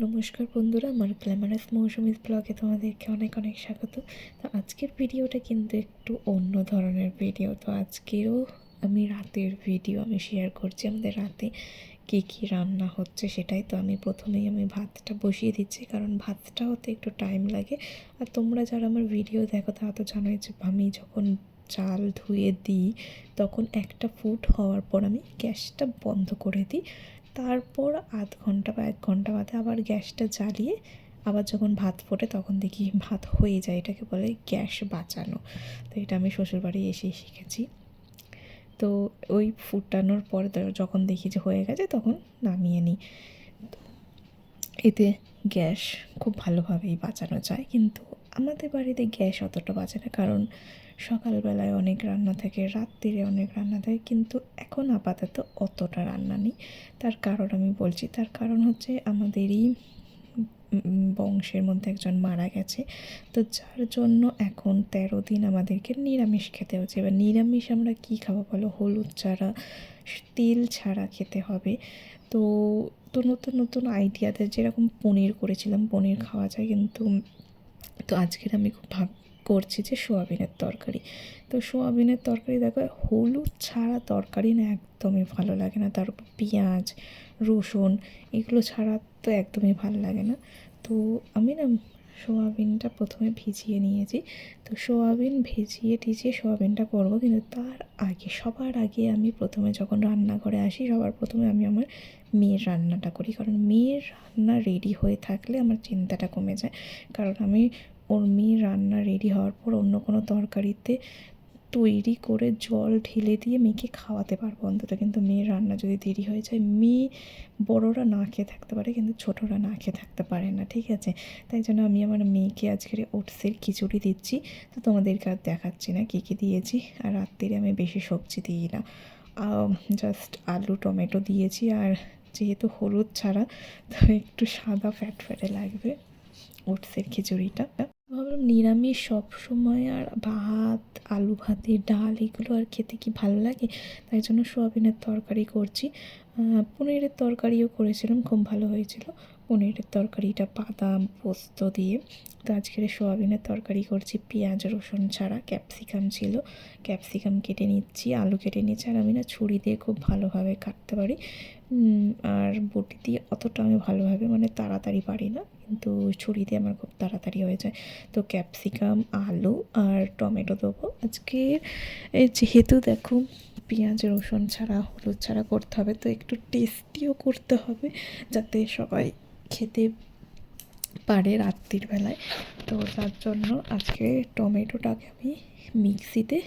নমস্কার বন্ধুরা, আমার গ্ল্যামারাস মৌসুমীজ ব্লগে তোমাদেরকে অনেক অনেক স্বাগত। তো আজকের ভিডিওটা কিন্তু একটু অন্য ধরনের ভিডিও। তো আজকেরও আমি রাতের ভিডিও আমি শেয়ার করছি। আমাদের রাতে কী কী রান্না হচ্ছে সেটাই। তো আমি প্রথমেই ভাতটা বসিয়ে দিচ্ছি, কারণ ভাতটা হতে একটু টাইম লাগে। আর তোমরা যারা আমার ভিডিও দেখো তারা তো জানোই যে আমি যখন চাল ধুয়ে দিই তখন একটা ফুট হওয়ার পর আমি গ্যাসটা বন্ধ করে দিই। তারপর আধ ঘন্টা বা 1 ঘন্টা বাদে আবার গ্যাসটা জ্বালিয়ে আবার যখন ভাত ফোটে তখন দেখি ভাত হয়ে যায়। এটাকে বলে গ্যাস বাঁচানো। তো এটা আমি শ্বশুরবাড়ি এসেই শিখেছি। তো ওই ফুটানোর পরে যখন দেখি যে হয়ে গেছে তখন নামিয়ে নিই। এতে গ্যাস খুব ভালোভাবেই বাঁচানো যায়, কিন্তু আমাদের বাড়িতে গ্যাস অতটা বাঁচে না, কারণ সকালবেলায় অনেক রান্না থাকে, রাত্রিরে অনেক রান্না থাকে, কিন্তু এখন আপাতত অতটা রান্না নেই। তার কারণ আমি বলছি, তার কারণ হচ্ছে আমাদেরই বংশের মধ্যে একজন মারা গেছে। তো যার জন্য এখন 13 দিন আমাদেরকে নিরামিষ খেতে হচ্ছে। এবার নিরামিষ আমরা কী খাবো বলো? হলুদ ছাড়া, তেল ছাড়া খেতে হবে। তো তো নতুন নতুন আইডিয়াতে, যেরকম পনির করেছিলাম, পনির খাওয়া যায়, কিন্তু তো আজকের আমি খুব করছি যে সোয়াবিনের তরকারি। তো সোয়াবিনের তরকারি দেখো, হলুদ ছাড়া তরকারি না একদমই ভালো লাগে না। তারপর পেঁয়াজ, রসুন এগুলো ছাড়া তো একদমই ভালো লাগে না। তো আমি না সোয়াবিনটা প্রথমে ভিজিয়ে নিয়েছি। তো সোয়াবিন ভিজিয়ে টিজিয়ে সোয়াবিনটা করবো, কিন্তু তার আগে, সবার আগে আমি প্রথমে যখন রান্নাঘরে আসি সবার প্রথমে আমি আমার মেয়ের রান্নাটা করি, কারণ মেয়ের রান্না রেডি হয়ে থাকলে আমার চিন্তাটা কমে যায়। কারণ আমি ওর মেয়ের রান্না রেডি হওয়ার পর অন্য কোনো তরকারিতে তৈরি করে জল ঢেলে দিয়ে মেয়েকে খাওয়াতে পারবো অন্তত, কিন্তু মেয়ের রান্না যদি দেরি হয়ে যায়, মেয়ে বড়রা না খেয়ে থাকতে পারে কিন্তু ছোটরা না খেয়ে থাকতে পারে না, ঠিক আছে? তাই জন্য আমি আমার মেয়েকে আজকের ওটসের খিচুড়ি দিচ্ছি। তো তোমাদেরকে আর দেখাচ্ছি না কী কী দিয়েছি। আর রাত্রিরে আমি বেশি সবজি দিই না, জাস্ট আলু টমেটো দিয়েছি। আর যেহেতু হলুদ ছাড়া, তো একটু সাদা ফ্যাট ফ্যাটে লাগবে ওটসের খিচুড়িটা। ভাবলাম নিরামিষ সব সময় আর ভাত, আলু ভাতে, ডাল এগুলো আর খেতে কি ভালো লাগে, তাই জন্য সোয়াবিনের তরকারি করছি। পনিরের তরকারিও করেছিলাম, খুব ভালো হয়েছিল পনিরের তরকারিটা, বাদাম পোস্ত দিয়ে। তো আজকের সোয়াবিনের তরকারি করছি পেঁয়াজ রসুন ছাড়া। ক্যাপসিকাম ছিল, ক্যাপসিকাম কেটে নিচ্ছি, আলু কেটে নিচ্ছি। আর আমি না ছুরি দিয়ে খুব ভালোভাবে কাটতে পারি, আর বটি দিয়ে অতটা আমি ভালোভাবে তাড়াতাড়ি পারি না, কিন্তু ছুরি দিয়ে আমার খুব তাড়াতাড়ি হয়ে যায়। তো ক্যাপসিকাম, আলু আর টমেটো দেবো আজকের। যেহেতু দেখো পেঁয়াজ রসুন ছাড়া, হলুদ ছাড়া করতে হবে, তো একটু টেস্টিও করতে হবে যাতে সবাই খেতে পারে রাত্রির বেলায়। তো তার জন্য আজকে টমেটোটাকে আমি মিক্সিতে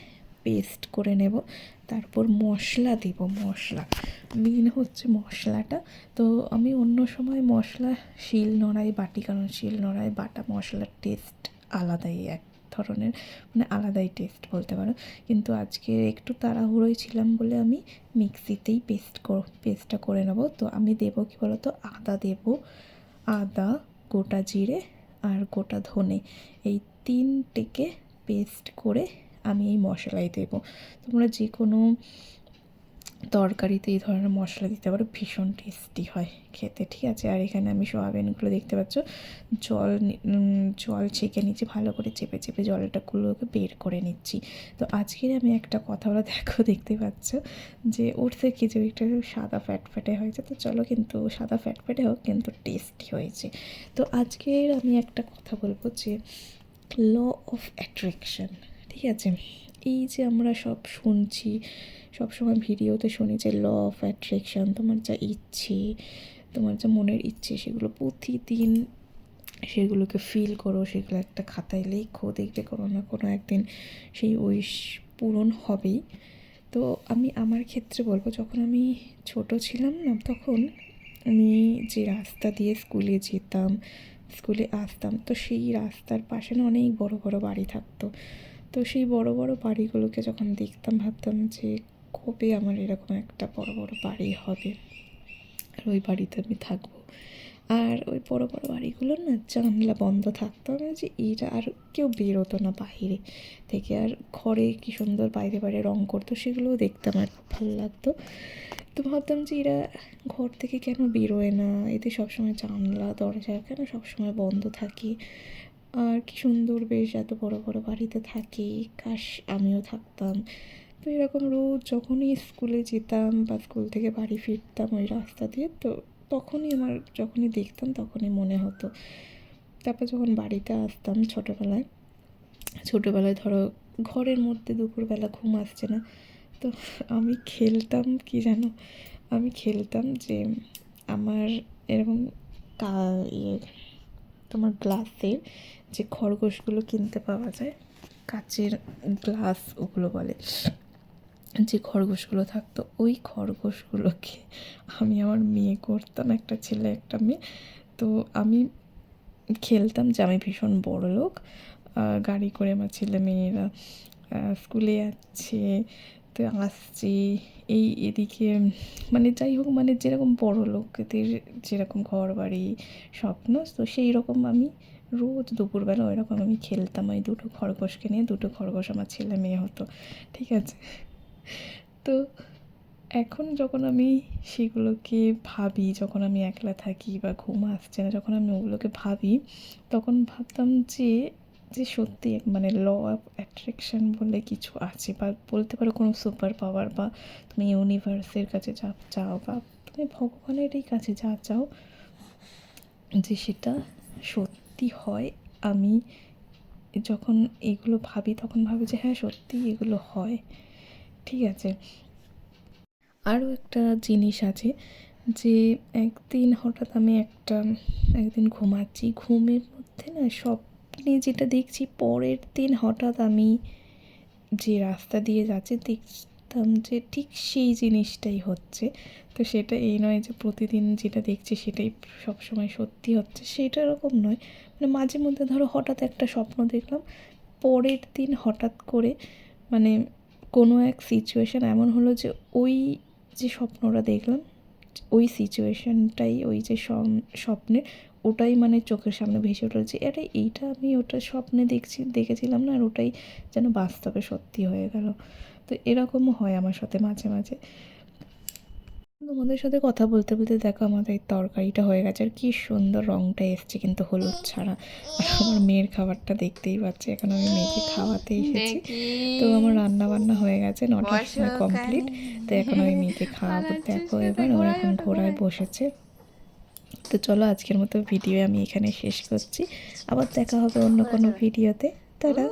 পেস্ট করে নেব, তারপর মশলা দেব। মশলা মেন হচ্ছে মশলাটা। তো আমি অন্য সময় মশলা শিল নোড়ায় বাটি, কারণ শিল নোড়ায় বাটা মশলার টেস্ট আলাদাই, এক ধরনের আলাদাই টেস্ট বলতে পারো। কিন্তু আজকে একটু তাড়াহুড়োই ছিলাম বলে আমি মিক্সিতেই পেস্টটা করে নেব। তো আমি দেবো কি বলো তো, আদা দেব, আদা, গোটা জিরে আর গোটা ধনে, এই তিনটেকে পেস্ট করে আমি এই মশলায় দেবো। তোমরা যে কোনো তরকারিতে এই ধরনের মশলা দিতে পারো, ভীষণ টেস্টি হয় খেতে, ঠিক আছে? আর এখানে আমি সোয়াবিনগুলো দেখতে পাচ্ছ জল ছেঁকে নিচ্ছি, ভালো করে চেপে চেপে জলটাগুলোকে বের করে নিচ্ছি। তো আজকের আমি একটা কথা বলে দেখো, দেখতে পাচ্ছ যে ওটসের খিচুড়িটা সাদা ফ্যাট ফ্যাটে হয়েছে। তো চলো, কিন্তু সাদা ফ্যাট ফ্যাটে হোক, কিন্তু টেস্টি হয়েছে। তো আজকের আমি একটা কথা বলবো যে ল অফ অ্যাট্রাকশন, ঠিক আছে? এই যে আমরা সব শুনছি, সবসময় ভিডিওতে শুনি যে ল অফ অ্যাট্রাকশন, তোমার যা ইচ্ছে, তোমার যা মনের ইচ্ছে সেগুলো প্রতিদিন সেগুলোকে ফিল করো, সেগুলো একটা খাতায় লেখো, দেখবে কোনো না কোনো একদিন সেই উইশ পূরণ হবেই। তো আমি আমার ক্ষেত্রে বলবো, যখন আমি ছোট ছিলাম না, তখন আমি যে রাস্তা দিয়ে স্কুলে যেতাম, স্কুলে আসতাম, তো সেই রাস্তার পাশে না অনেক বড় বড় বাড়ি থাকতো। তো সেই বড় বড় বাড়িগুলোকে যখন দেখতাম ভাবতাম যে কবে আমার এরকম একটা বড় বড় বাড়ি হবে আর ওই বাড়িতে আমি থাকবো। আর ওই বড় বড় বাড়িগুলোর না জানলা বন্ধ থাকতো, আমি যে এটা আর কেউ বেরোতো না বাইরে থেকে, আর ঘরে কী সুন্দর বাইরে বাইরে রং করতো, সেগুলোও দেখতে আমার খুব ভালো লাগতো। তো ভাবতাম যে এরা ঘর থেকে কেন বেরোয় না, এতে সবসময় জানলা দরজা কেন সবসময় বন্ধ থাকে, আর কি সুন্দর বেশ এত বড় বড় বাড়িতে থাকি, কাশ আমিও থাকতাম। তো এরকম রোজ যখনই স্কুলে যেতাম বা স্কুল থেকে বাড়ি ফিরতাম ওই রাস্তা দিয়ে, তো তখনই আমার যখনই দেখতাম তখনই মনে হতো। তারপর যখন বাড়িতে আসতাম ছোটোবেলায় ধরো ঘরের মধ্যে দুপুরবেলা ঘুম আসছে না, তো আমি খেলতাম কি জানো, আমি খেলতাম যে আমার এরকম ইয়ে তোমার গ্লাসের যে খরগোশগুলো কিনতে পাওয়া যায়, কাচের গ্লাস ওগুলো বলে, যে খরগোশগুলো থাকতো ওই খরগোশগুলোকে আমি আমার মেয়ে করতাম, একটা ছেলে একটা মেয়ে। তো আমি খেলতাম যে আমি ভীষণ বড় লোক, গাড়ি করে আমার ছেলে মেয়েরা স্কুলে যাচ্ছে, তো আসছি এই এদিকে, মানে যাই হোক, মানে যেরকম বড় লোকদের যেরকম ঘর বাড়ি স্বপ্ন, তো সেই রকম আমি রোজ দুপুরবেলা ওইরকম আমি খেলতাম ওই দুটো খরগোশকে নিয়ে। দুটো খরগোশ আমার ছেলে মেয়ে হতো, ঠিক আছে। তো এখন যখন আমি সেগুলোকে ভাবি, যখন আমি একলা থাকি বা ঘুম আসছে না, যখন আমি ওগুলোকে ভাবি, তখন ভাবতাম যে যে সত্যি মানে ল অফ অ্যাট্রাকশন বলে কিছু আছে, বা বলতে পারো কোনো সুপার পাওয়ার, বা তুমি ইউনিভার্সের কাছে যা চাও বা তুমি ভগবানেরই কাছে যা চাও, যে সেটা সত্যি হয়। আমি যখন এগুলো ভাবি তখন ভাবি যে হ্যাঁ সত্যি এগুলো হয়, ঠিক আছে। আরও একটা জিনিস আছে যে একদিন হঠাৎ আমি একদিন ঘুমাচ্ছি, ঘুমের মধ্যে না স্বপ্নে যেটা দেখছি, পরের দিন হঠাৎ আমি যে রাস্তা দিয়ে যাচ্ছি দেখতাম যে ঠিক সেই জিনিসটাই হচ্ছে। তো সেটা এই নয় যে প্রতিদিন যেটা দেখছি সেটাই সবসময় সত্যি হচ্ছে, সেটা এরকম নয়। মানে মাঝে মধ্যে ধরো হঠাৎ একটা স্বপ্ন দেখলাম, পরের দিন হঠাৎ করে মানে কোনো এক সিচুয়েশান এমন হলো যে ওই যে স্বপ্নটা দেখলাম ওই সিচুয়েশানটাই, ওই যে স্বপ্নের ওটাই মানে চোখের সামনে ভেসে উঠল যে আরে এইটা আমি ওটা স্বপ্নে দেখেছিলাম না, আর ওটাই যেন বাস্তবে সত্যি হয়ে গেল। তো এরকমও হয় আমার সাথে মাঝে মাঝে। তোমাদের সাথে কথা বলতে বলতে দেখো আমাদের এই তরকারিটা হয়ে গেছে, আর কি সুন্দর রঙটা এসছে কিন্তু হলুদ ছাড়া। আর আমার মেয়ের খাবারটা দেখতেই পাচ্ছি, এখন আমি মেয়েকে খাওয়াতে এসেছি। তো আমার রান্না বান্না হয়ে গেছে, 9টার সময় কমপ্লিট। তো এখন আমি মেয়েকে খাওয়াবো, দেখো এবার ওরা এখন ঘোড়ায় বসেছে। তো চলো আজকের মতো ভিডিও আমি এখানে শেষ করছি, আবার দেখা হবে অন্য কোনো ভিডিওতে। তারা